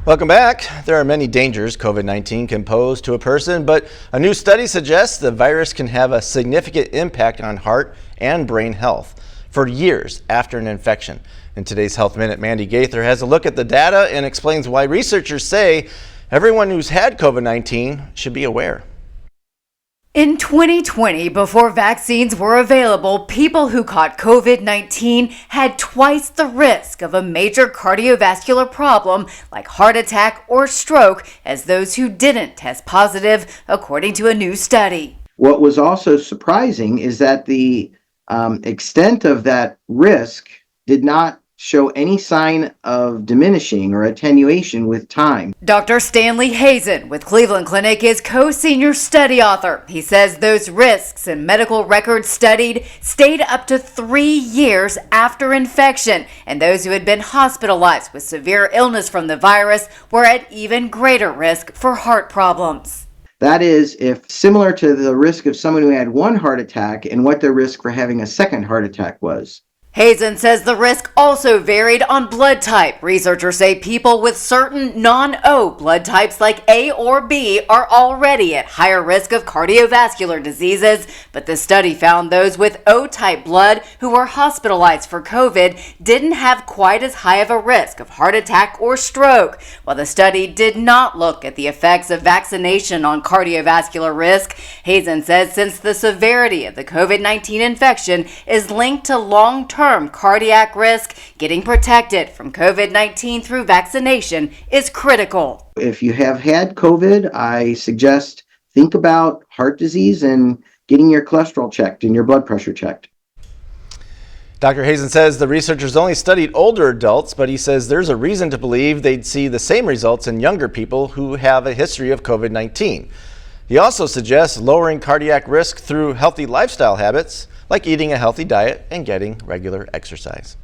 Welcome back. There are many dangers COVID-19 can pose to a person, but a new study suggests the virus can have a significant impact on heart and brain health for years after an infection. In today's Health Minute, Mandy Gaither has a look at the data and explains why researchers say everyone who's had COVID-19 should be aware. In 2020, before vaccines were available, people who caught COVID-19 had twice the risk of a major cardiovascular problem like heart attack or stroke as those who didn't test positive, according to a new study. What was also surprising is that the extent of that risk did not show any sign of diminishing or attenuation with time. Dr. Stanley Hazen with Cleveland Clinic is co-senior study author. He says those risks and medical records studied stayed up to 3 years after infection, and those who had been hospitalized with severe illness from the virus were at even greater risk for heart problems. That is, if similar to the risk of someone who had one heart attack and what their risk for having a second heart attack was. Hazen says the risk also varied on blood type. Researchers say people with certain non-O blood types like A or B are already at higher risk of cardiovascular diseases, but the study found those with O-type blood who were hospitalized for COVID didn't have quite as high of a risk of heart attack or stroke. While the study did not look at the effects of vaccination on cardiovascular risk, Hazen says since the severity of the COVID-19 infection is linked to long-term cardiac risk, getting protected from COVID-19 through vaccination is critical. If you have had COVID, I suggest think about heart disease and getting your cholesterol checked and your blood pressure checked. Dr. Hazen says the researchers only studied older adults, but he says there's a reason to believe they'd see the same results in younger people who have a history of COVID-19. He also suggests lowering cardiac risk through healthy lifestyle habits, like eating a healthy diet and getting regular exercise.